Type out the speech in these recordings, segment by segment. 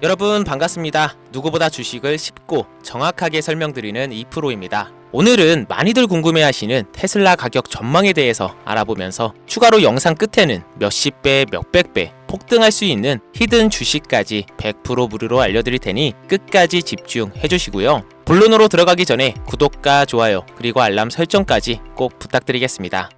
여러분 반갑습니다. 누구보다 주식을 쉽고 정확하게 설명드리는 2프로입니다. 오늘은 많이들 궁금해하시는 테슬라 가격 전망에 대해서 알아보면서 추가로 영상 끝에는 몇십 배, 몇백 배 폭등할 수 있는 히든 주식까지 100% 무료로 알려드릴 테니 끝까지 집중해 주시고요. 본론으로 들어가기 전에 구독과 좋아요 그리고 알람 설정까지 꼭 부탁드리겠습니다.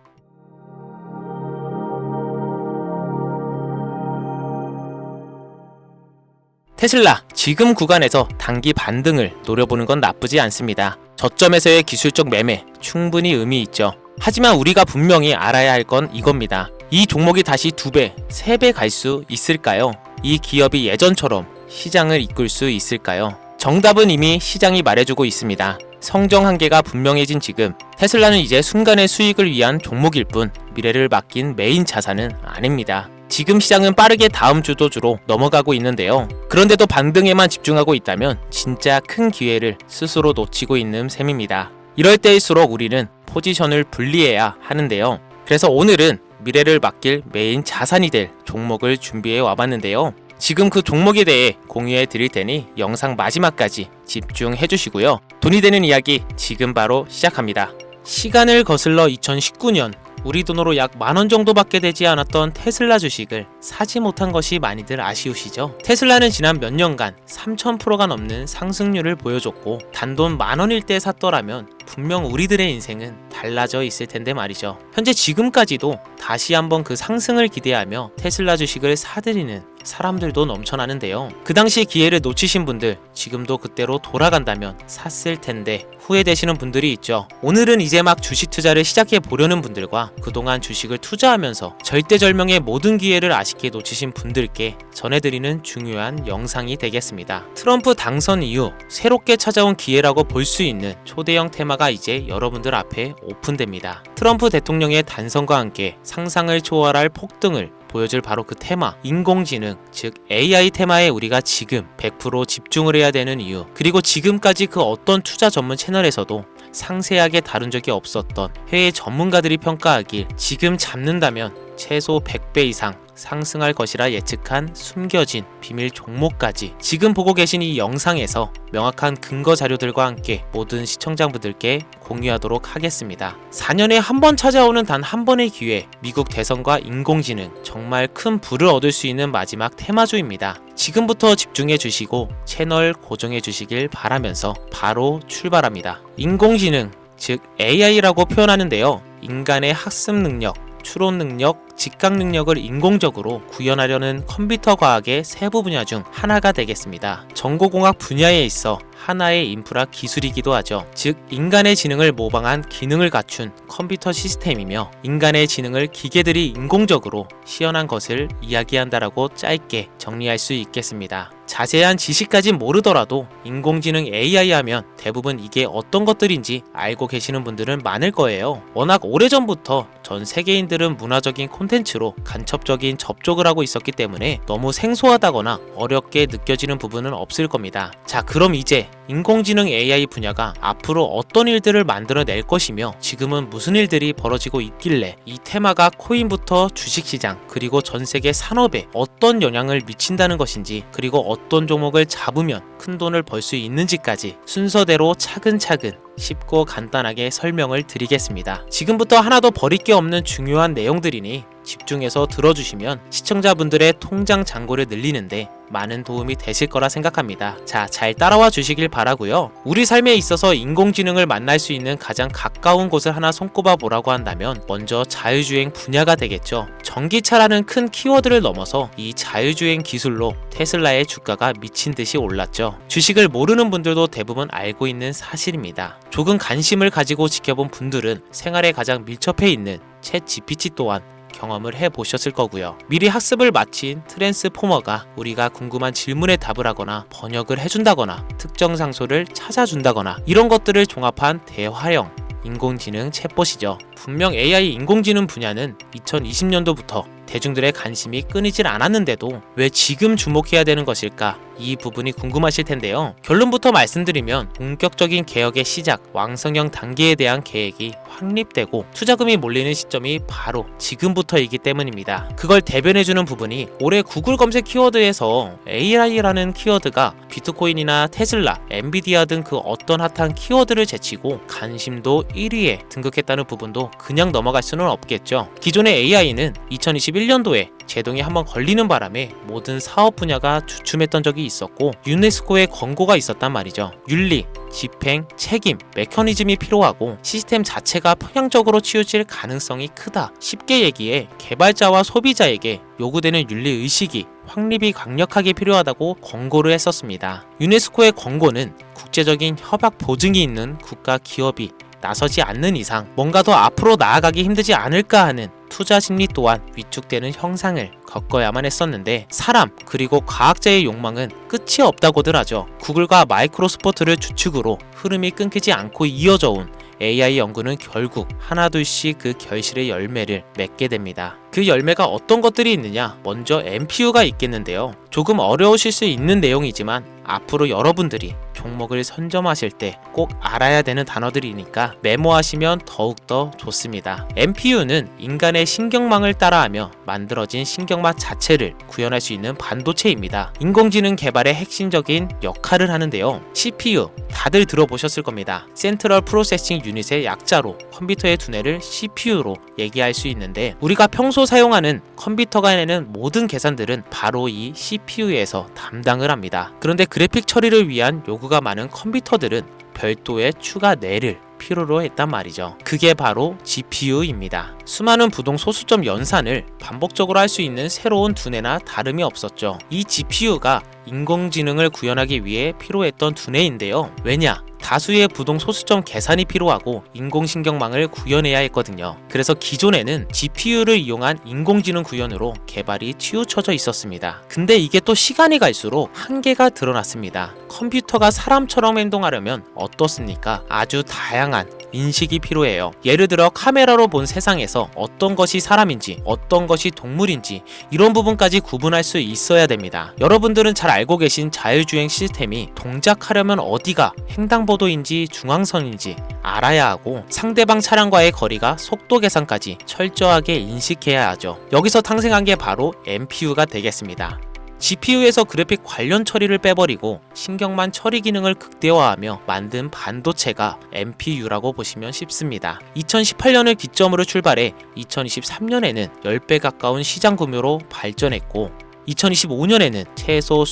테슬라, 지금 구간에서 단기 반등을 노려보는 건 나쁘지 않습니다. 저점에서의 기술적 매매 충분히 의미 있죠. 하지만 우리가 분명히 알아야 할 건 이겁니다. 이 종목이 다시 2배, 3배 갈 수 있을까요? 이 기업이 예전처럼 시장을 이끌 수 있을까요? 정답은 이미 시장이 말해주고 있습니다. 성장 한계가 분명해진 지금 테슬라는 이제 순간의 수익을 위한 종목일 뿐 미래를 맡긴 메인 자산은 아닙니다. 지금 시장은 빠르게 다음 주도주로 넘어가고 있는데요. 그런데도 반등에만 집중하고 있다면 진짜 큰 기회를 스스로 놓치고 있는 셈입니다. 이럴 때일수록 우리는 포지션을 분리해야 하는데요. 그래서 오늘은 미래를 맡길 메인 자산이 될 종목을 준비해 와봤는데요. 지금 그 종목에 대해 공유해 드릴 테니 영상 마지막까지 집중해 주시고요. 돈이 되는 이야기 지금 바로 시작합니다. 시간을 거슬러 2019년 우리 돈으로 약 10,000원 정도밖에 되지 않았던 테슬라 주식을 사지 못한 것이 많이들 아쉬우시죠? 테슬라는 지난 몇 년간 3000%가 넘는 상승률을 보여줬고 단돈 10,000원일 때 샀더라면 분명 우리들의 인생은 달라져 있을 텐데 말이죠. 현재 지금까지도 다시 한번 그 상승을 기대하며 테슬라 주식을 사들이는 사람들도 넘쳐나는데요. 그 당시 기회를 놓치신 분들 지금도 그때로 돌아간다면 샀을 텐데 후회되시는 분들이 있죠. 오늘은 이제 막 주식 투자를 시작해 보려는 분들과 그동안 주식을 투자하면서 절대절명의 모든 기회를 아쉽게 놓치신 분들께 전해드리는 중요한 영상이 되겠습니다. 트럼프 당선 이후 새롭게 찾아온 기회라고 볼 수 있는 초대형 테마가 이제 여러분들 앞에 오픈됩니다. 트럼프 대통령의 단선과 함께 상상을 초월할 폭등을 보여줄 바로 그 테마, 인공지능, 즉 AI 테마에 우리가 지금 100% 집중을 해야 되는 이유, 그리고 지금까지 그 어떤 투자 전문 채널에서도 상세하게 다룬 적이 없었던 해외 전문가들이 평가하길 지금 잡는다면 최소 100배 이상 상승할 것이라 예측한 숨겨진 비밀 종목까지 지금 보고 계신 이 영상에서 명확한 근거 자료들과 함께 모든 시청자분들께 공유하도록 하겠습니다. 4년에 한 번 찾아오는 단 한 번의 기회, 미국 대선과 인공지능, 정말 큰 부를 얻을 수 있는 마지막 테마주입니다. 지금부터 집중해 주시고 채널 고정해 주시길 바라면서 바로 출발합니다. 인공지능, 즉 AI라고 표현하는데요. 인간의 학습 능력, 추론 능력, 직각 능력을 인공적으로 구현하려는 컴퓨터 과학의 세부 분야 중 하나가 되겠습니다. 정보공학 분야에 있어 하나의 인프라 기술이기도 하죠. 즉 인간의 지능을 모방한 기능을 갖춘 컴퓨터 시스템이며 인간의 지능을 기계들이 인공적으로 시연한 것을 이야기한다라고 짧게 정리할 수 있겠습니다. 자세한 지식까진 모르더라도 인공지능 AI 하면 대부분 이게 어떤 것들인지 알고 계시는 분들은 많을 거예요. 워낙 오래전부터 전 세계인들은 문화적인 콘텐츠로 간접적인 접촉을 하고 있었기 때문에 너무 생소하다거나 어렵게 느껴지는 부분은 없을 겁니다. 자, 그럼 이제 인공지능 AI 분야가 앞으로 어떤 일들을 만들어낼 것이며 지금은 무슨 일들이 벌어지고 있길래 이 테마가 코인부터 주식시장 그리고 전 세계 산업에 어떤 영향을 미친다는 것인지, 그리고 어떤 종목을 잡으면 큰 돈을 벌 수 있는지까지 순서대로 차근차근 쉽고 간단하게 설명을 드리겠습니다. 지금부터 하나도 버릴 게 없는 중요한 내용들이니 집중해서 들어주시면 시청자분들의 통장 잔고를 늘리는데 많은 도움이 되실 거라 생각합니다. 자, 잘 따라와 주시길 바라고요. 우리 삶에 있어서 인공지능을 만날 수 있는 가장 가까운 곳을 하나 손꼽아 보라고 한다면 먼저 자율주행 분야가 되겠죠. 전기차라는 큰 키워드를 넘어서 이 자율주행 기술로 테슬라의 주가가 미친 듯이 올랐죠. 주식을 모르는 분들도 대부분 알고 있는 사실입니다. 조금 관심을 가지고 지켜본 분들은 생활에 가장 밀접해 있는 챗 GPT 또한 경험을 해보셨을 거고요. 미리 학습을 마친 트랜스포머가 우리가 궁금한 질문에 답을 하거나 번역을 해준다거나 특정 장소를 찾아준다거나 이런 것들을 종합한 대화형 인공지능 챗봇이죠. 분명 AI 인공지능 분야는 2020년도부터 대중들의 관심이 끊이질 않았는데도 왜 지금 주목해야 되는 것일까? 이 부분이 궁금하실 텐데요. 결론부터 말씀드리면 본격적인 개혁의 시작, 왕성형 단계에 대한 계획이 확립되고 투자금이 몰리는 시점이 바로 지금부터이기 때문입니다. 그걸 대변해주는 부분이 올해 구글 검색 키워드에서 AI라는 키워드가 비트코인이나 테슬라, 엔비디아 등 그 어떤 핫한 키워드를 제치고 관심도 1위에 등극했다는 부분도 그냥 넘어갈 수는 없겠죠. 기존의 AI는 2021년도에 제동이 한번 걸리는 바람에 모든 사업 분야가 주춤했던 적이 있었고 유네스코의 권고가 있었단 말이죠. 윤리, 집행, 책임, 메커니즘이 필요하고 시스템 자체가 편향적으로 치우칠 가능성이 크다. 쉽게 얘기해 개발자와 소비자에게 요구되는 윤리의식이 확립이 강력하게 필요하다고 권고를 했었습니다. 유네스코의 권고는 국제적인 협약 보증이 있는 국가 기업이 나서지 않는 이상 뭔가 더 앞으로 나아가기 힘들지 않을까 하는 투자 심리 또한 위축되는 형상을 겪어야만 했었는데 사람 그리고 과학자의 욕망은 끝이 없다고들 하죠. 구글과 마이크로소프트를 주축으로 흐름이 끊기지 않고 이어져 온 AI 연구는 결국 하나둘씩 그 결실의 열매를 맺게 됩니다. 그 열매가 어떤 것들이 있느냐? 먼저 NPU가 있겠는데요. 조금 어려우실 수 있는 내용이지만 앞으로 여러분들이 종목을 선점하실 때 꼭 알아야 되는 단어들이니까 메모하시면 더욱더 좋습니다. NPU는 인간의 신경망을 따라하며 만들어진 신경마 자체를 구현할 수 있는 반도체입니다. 인공지능 개발의 핵심적인 역할을 하는데요. CPU, 다들 들어보셨을 겁니다. 센트럴 프로세싱 유닛의 약자로 컴퓨터의 두뇌를 CPU로 얘기할 수 있는데 우리가 평소 사용하는 컴퓨터가 내는 모든 계산들은 바로 이 CPU에서 담당을 합니다. 그런데 그래픽 처리를 위한 요구가 많은 컴퓨터들은 별도의 추가 뇌를 필요로 했단 말이죠. 그게 바로 GPU입니다. 수많은 부동 소수점 연산을 반복적으로 할 수 있는 새로운 두뇌나 다름이 없었죠. 이 GPU가 인공지능을 구현하기 위해 필요했던 두뇌인데요. 왜냐? 다수의 부동 소수점 계산이 필요하고 인공신경망을 구현해야 했거든요. 그래서 기존에는 GPU를 이용한 인공지능 구현으로 개발이 치우쳐져 있었습니다. 근데 이게 또 시간이 갈수록 한계가 드러났습니다. 컴퓨터가 사람처럼 행동하려면 어떻습니까? 아주 다양한 인식이 필요해요. 예를 들어 카메라로 본 세상에서 어떤 것이 사람인지 어떤 것이 동물인지 이런 부분까지 구분할 수 있어야 됩니다. 여러분들은 잘 알고 계신 자율주행 시스템이 동작하려면 어디가 횡단보도인지 중앙선인지 알아야 하고 상대방 차량과의 거리가 속도 계산까지 철저하게 인식해야 하죠. 여기서 탄생한 게 바로 NPU가 되겠습니다. GPU에서 그래픽 관련 처리를 빼버리고 신경만 처리 기능을 극대화하며 만든 반도체가 NPU라고 보시면 쉽습니다. 2018년을 기점으로 출발해 2023년에는 10배 가까운 시장 규모로 발전했고 2025년에는 최소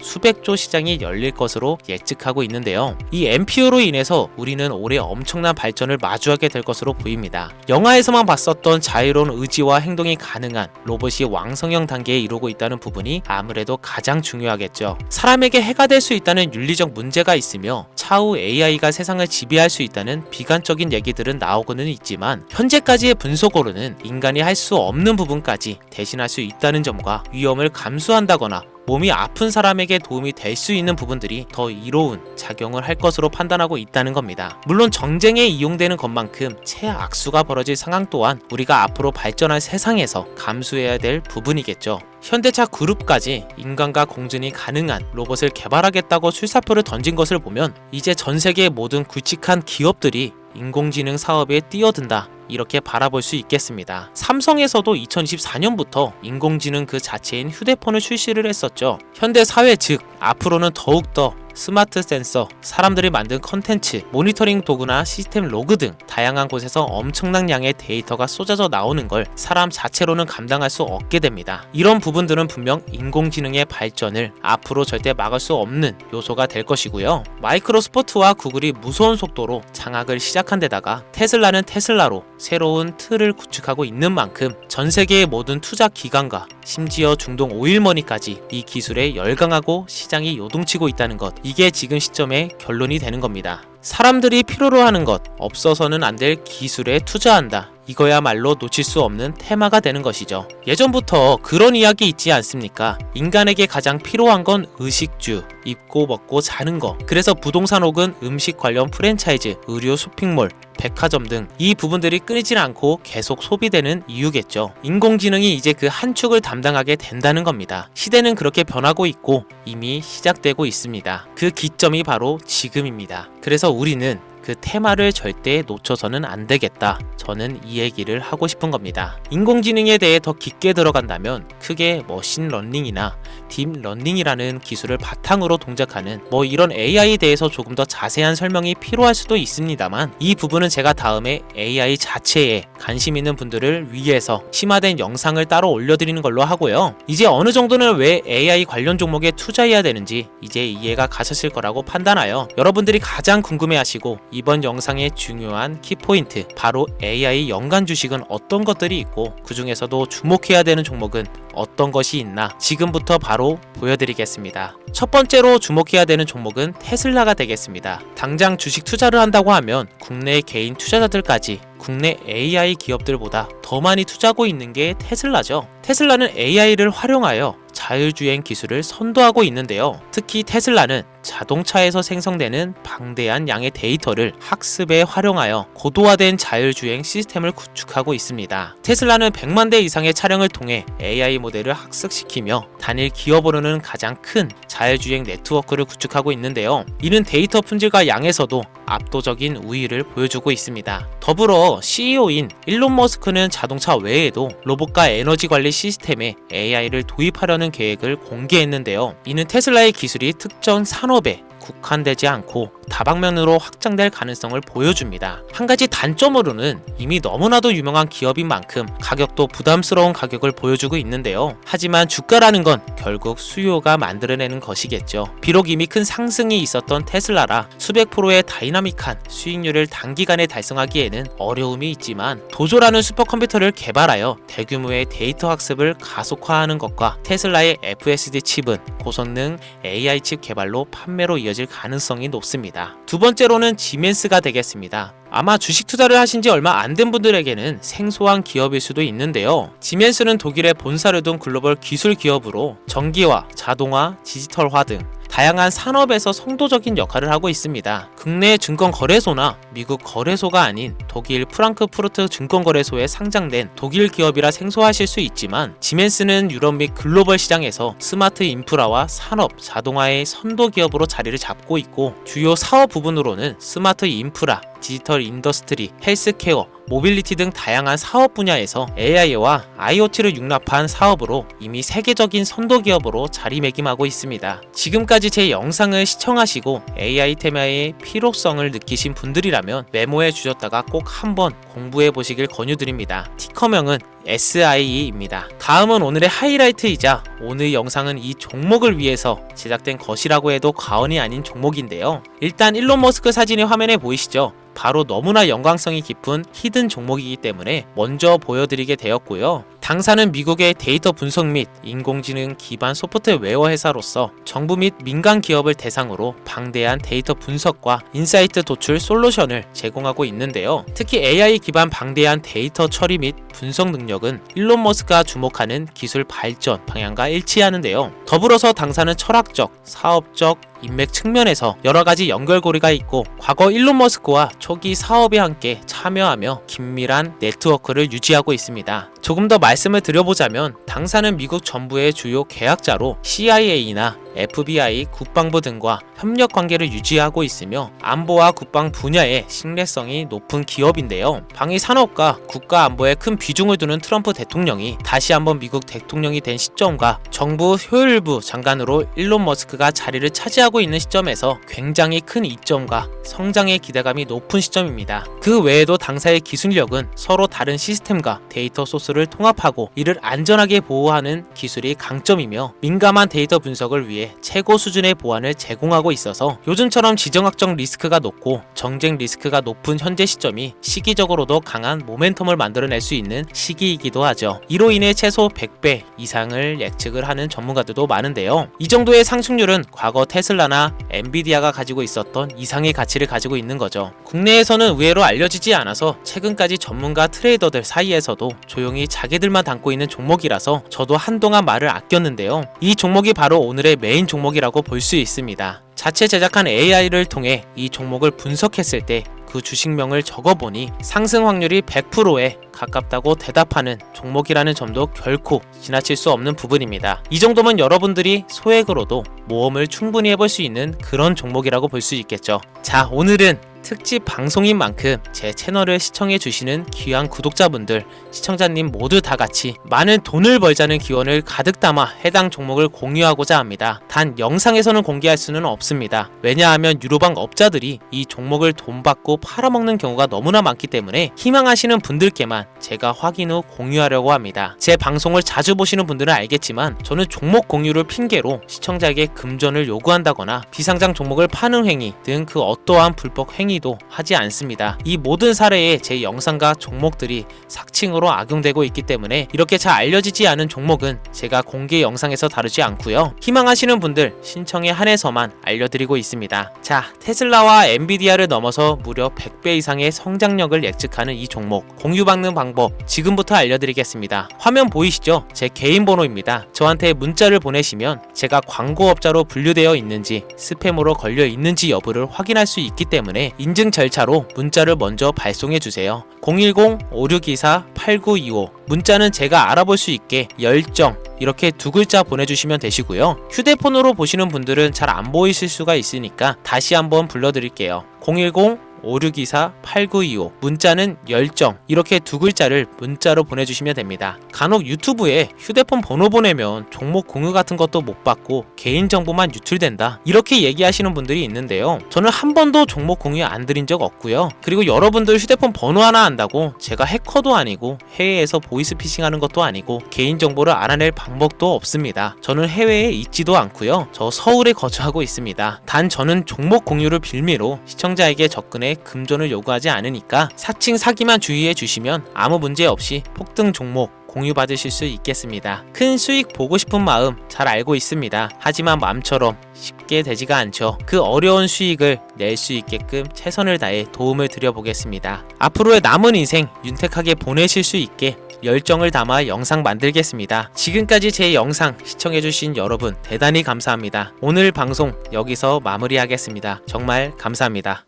수백조 시장이 열릴 것으로 예측하고 있는데요. 이 NPU로 인해서 우리는 올해 엄청난 발전을 마주하게 될 것으로 보입니다. 영화에서만 봤었던 자유로운 의지와 행동이 가능한 로봇이 왕성형 단계에 이르고 있다는 부분이 아무래도 가장 중요하겠죠. 사람에게 해가 될 수 있다는 윤리적 문제가 있으며 차후 AI가 세상을 지배할 수 있다는 비관적인 얘기들은 나오고는 있지만 현재까지의 분석으로는 인간이 할 수 없는 부분까지 대신할 수 있다는 점과 위험을 감수한다거나 몸이 아픈 사람에게 도움이 될 수 있는 부분들이 더 이로운 작용을 할 것으로 판단하고 있다는 겁니다. 물론 정쟁에 이용되는 것만큼 최악수가 벌어질 상황 또한 우리가 앞으로 발전할 세상에서 감수해야 될 부분이겠죠. 현대차 그룹까지 인간과 공존이 가능한 로봇을 개발하겠다고 출사표를 던진 것을 보면 이제 전 세계의 모든 굵직한 기업들이 인공지능 사업에 뛰어든다 이렇게 바라볼 수 있겠습니다. 삼성에서도 2024년부터 인공지능 그 자체인 휴대폰을 출시를 했었죠. 현대 사회 즉 앞으로는 더욱더 스마트 센서, 사람들이 만든 컨텐츠, 모니터링 도구나 시스템 로그 등 다양한 곳에서 엄청난 양의 데이터가 쏟아져 나오는 걸 사람 자체로는 감당할 수 없게 됩니다. 이런 부분들은 분명 인공지능의 발전을 앞으로 절대 막을 수 없는 요소가 될 것이고요. 마이크로소프트와 구글이 무서운 속도로 장악을 시작한 데다가 테슬라는 테슬라로 새로운 틀을 구축하고 있는 만큼 전 세계의 모든 투자 기관과 심지어 중동 오일머니까지 이 기술에 열광하고 시장이 요동치고 있다는 것, 이게 지금 시점의 결론이 되는 겁니다. 사람들이 필요로 하는 것, 없어서는 안 될 기술에 투자한다. 이거야말로 놓칠 수 없는 테마가 되는 것이죠. 예전부터 그런 이야기 있지 않습니까? 인간에게 가장 필요한 건 의식주, 입고 먹고 자는 거. 그래서 부동산 혹은 음식 관련 프랜차이즈, 의료 쇼핑몰, 백화점 등 이 부분들이 끊이질 않고 계속 소비되는 이유겠죠. 인공지능이 이제 그 한 축을 담당하게 된다는 겁니다. 시대는 그렇게 변하고 있고 이미 시작되고 있습니다. 그 기점이 바로 지금입니다. 그래서 우리는 그 테마를 절대 놓쳐서는 안 되겠다. 저는 이 얘기를 하고 싶은 겁니다. 인공지능에 대해 더 깊게 들어간다면 크게 머신러닝이나 딥러닝이라는 기술을 바탕으로 동작하는 이런 AI에 대해서 조금 더 자세한 설명이 필요할 수도 있습니다만 이 부분은 제가 다음에 AI 자체에 관심 있는 분들을 위해서 심화된 영상을 따로 올려드리는 걸로 하고요. 이제 어느 정도는 왜 AI 관련 종목에 투자해야 되는지 이제 이해가 가셨을 거라고 판단하여 여러분들이 가장 궁금해하시고 이번 영상의 중요한 키포인트, 바로 AI 연간 주식은 어떤 것들이 있고 그 중에서도 주목해야 되는 종목은 어떤 것이 있나 지금부터 바로 보여드리겠습니다. 첫 번째로 주목해야 되는 종목은 테슬라가 되겠습니다. 당장 주식 투자를 한다고 하면 국내 개인 투자자들까지 국내 AI 기업들보다 더 많이 투자하고 있는 게 테슬라죠. 테슬라는 AI를 활용하여 자율주행 기술을 선도하고 있는데요. 특히 테슬라는 자동차에서 생성되는 방대한 양의 데이터를 학습에 활용하여 고도화된 자율주행 시스템을 구축하고 있습니다. 테슬라는 100만 대 이상의 차량을 통해 AI 모델을 학습시키며 단일 기업으로는 가장 큰 자율주행 네트워크를 구축하고 있는데요. 이는 데이터 품질과 양에서도 압도적인 우위를 보여주고 있습니다. 더불어 CEO인 일론 머스크는 자동차 외에도 로봇과 에너지 관리 시스템에 AI를 도입하려는 계획을 공개했는데요. 이는 테슬라의 기술이 특정 산업에 국한되지 않고 다방면으로 확장될 가능성을 보여줍니다. 한 가지 단점으로는 이미 너무나도 유명한 기업인 만큼 가격도 부담스러운 가격을 보여주고 있는데요. 하지만 주가라는 건 결국 수요가 만들어내는 것이겠죠. 비록 이미 큰 상승이 있었던 테슬라라 수백 프로의 다이나믹한 수익률을 단기간에 달성하기에는 어려움이 있지만 도조라는 슈퍼컴퓨터를 개발하여 대규모의 데이터 학습을 가속화하는 것과 테슬라의 FSD 칩은 고성능 AI 칩 개발로 판매로 이어질 가능성이 높습니다. 두 번째로는 지멘스가 되겠습니다. 아마 주식 투자를 하신 지 얼마 안 된 분들에게는 생소한 기업일 수도 있는데요. 지멘스는 독일에 본사를 둔 글로벌 기술 기업으로 전기화, 자동화, 디지털화 등 다양한 산업에서 선도적인 역할을 하고 있습니다. 국내 증권거래소나 미국 거래소가 아닌 독일 프랑크푸르트 증권거래소에 상장된 독일 기업이라 생소하실 수 있지만 지멘스는 유럽 및 글로벌 시장에서 스마트 인프라와 산업, 자동화의 선도 기업으로 자리를 잡고 있고 주요 사업 부분으로는 스마트 인프라, 디지털 인더스트리, 헬스케어, 모빌리티 등 다양한 사업 분야에서 AI와 IoT를 융합한 사업으로 이미 세계적인 선도 기업으로 자리매김하고 있습니다. 지금까지 제 영상을 시청하시고 AI 테마의 필요성을 느끼신 분들이라면 메모해 주셨다가 꼭 한번 공부해 보시길 권유드립니다. 티커명은 SIE입니다. 다음은 오늘의 하이라이트이자 오늘 영상은 이 종목을 위해서 제작된 것이라고 해도 과언이 아닌 종목인데요. 일단 일론 머스크 사진이 화면에 보이시죠? 바로 너무나 연관성이 깊은 히든 종목이기 때문에 먼저 보여드리게 되었고요. 당사는 미국의 데이터 분석 및 인공지능 기반 소프트웨어 회사로서 정부 및 민간 기업을 대상으로 방대한 데이터 분석과 인사이트 도출 솔루션을 제공하고 있는데요. 특히 AI 기반 방대한 데이터 처리 및 분석 능력은 일론 머스크가 주목하는 기술 발전 방향과 일치하는데요. 더불어서 당사는 철학적, 사업적, 인맥 측면에서 여러가지 연결고리가 있고 과거 일론 머스크와 초기 사업에 함께 참여하며 긴밀한 네트워크를 유지하고 있습니다. 조금 더 말씀을 드려보자면 당사는 미국 정부의 주요 계약자로 CIA나 FBI, 국방부 등과 협력 관계를 유지하고 있으며 안보와 국방 분야의 신뢰성이 높은 기업인데요. 방위 산업과 국가 안보에 큰 비중을 두는 트럼프 대통령이 다시 한번 미국 대통령이 된 시점과 정부 효율부 장관으로 일론 머스크가 자리를 차지하고 있는 시점에서 굉장히 큰 이점과 성장의 기대감이 높은 시점입니다. 그 외에도 당사의 기술력은 서로 다른 시스템과 데이터 소스를 통합하고 이를 안전하게 보호하는 기술이 강점이며 민감한 데이터 분석을 위해 위해 최고 수준의 보안을 제공하고 있어서 요즘처럼 지정학적 리스크가 높고 정쟁 리스크가 높은 현재 시점이 시기적으로도 강한 모멘텀을 만들어낼 수 있는 시기이기도 하죠. 이로 인해 최소 100배 이상을 예측을 하는 전문가들도 많은데요. 이 정도의 상승률은 과거 테슬라나 엔비디아가 가지고 있었던 이상의 가치를 가지고 있는 거죠. 국내에서는 의외로 알려지지 않아서 최근까지 전문가 트레이더들 사이에서도 조용히 자기들만 담고 있는 종목이라서 저도 한동안 말을 아꼈는데요. 이 종목이 바로 오늘의 메인 종목이라고 볼 수 있습니다. 자체 제작한 AI를 통해 이 종목을 분석했을 때 그 주식명을 적어보니 상승 확률이 100%에 가깝다고 대답하는 종목이라는 점도 결코 지나칠 수 없는 부분입니다. 이 정도면 여러분들이 소액으로도 모험을 충분히 해볼 수 있는 그런 종목이라고 볼 수 있겠죠. 자, 오늘은 특집 방송인 만큼 제 채널을 시청해주시는 귀한 구독자분들, 시청자님 모두 다 같이 많은 돈을 벌자는 기원을 가득 담아 해당 종목을 공유하고자 합니다. 단 영상에서는 공개할 수는 없습니다. 왜냐하면 유료방 업자들이 이 종목을 돈 받고 팔아먹는 경우가 너무나 많기 때문에 희망하시는 분들께만 제가 확인 후 공유하려고 합니다. 제 방송을 자주 보시는 분들은 알겠지만 저는 종목 공유를 핑계로 시청자에게 금전을 요구한다거나 비상장 종목을 파는 행위 등 그 어떠한 불법 행위도 하지 않습니다. 이 모든 사례에 제 영상과 종목들이 삭칭으로 악용되고 있기 때문에 이렇게 잘 알려지지 않은 종목은 제가 공개 영상에서 다루지 않고요. 희망하시는 분들 신청에 한해서만 알려드리고 있습니다. 자, 테슬라와 엔비디아를 넘어서 무려 100배 이상의 성장력을 예측하는 이 종목 공유받는 방법 지금부터 알려드리겠습니다. 화면 보이시죠? 제 개인 번호입니다. 저한테 문자를 보내시면 제가 광고업자로 분류되어 있는지 스팸으로 걸려 있는지 여부를 확인할 수 있기 때문에 인증 절차로 문자를 먼저 발송해주세요. 010-5624-8925 문자는 제가 알아볼 수 있게 열정 이렇게 두 글자 보내주시면 되시고요. 휴대폰으로 보시는 분들은 잘 안 보이실 수가 있으니까 다시 한번 불러드릴게요. 010-5624-8925 문자는 열정 이렇게 두 글자를 문자로 보내주시면 됩니다. 간혹 유튜브에 휴대폰 번호 보내면 종목 공유 같은 것도 못 받고 개인정보만 유출된다 이렇게 얘기하시는 분들이 있는데요. 저는 한 번도 종목 공유 안 드린 적 없고요. 그리고 여러분들 휴대폰 번호 하나 안다고 제가 해커도 아니고 해외에서 보이스피싱 하는 것도 아니고 개인정보를 알아낼 방법도 없습니다. 저는 해외에 있지도 않고요. 저 서울에 거주하고 있습니다. 단 저는 종목 공유를 빌미로 시청자에게 접근해 금전을 요구하지 않으니까 사칭 사기만 주의해 주시면 아무 문제 없이 폭등 종목 공유받으실 수 있겠습니다. 큰 수익 보고 싶은 마음 잘 알고 있습니다. 하지만 마음처럼 쉽게 되지가 않죠. 그 어려운 수익을 낼 수 있게끔 최선을 다해 도움을 드려보겠습니다. 앞으로의 남은 인생 윤택하게 보내실 수 있게 열정을 담아 영상 만들겠습니다. 지금까지 제 영상 시청해주신 여러분 대단히 감사합니다. 오늘 방송 여기서 마무리하겠습니다. 정말 감사합니다.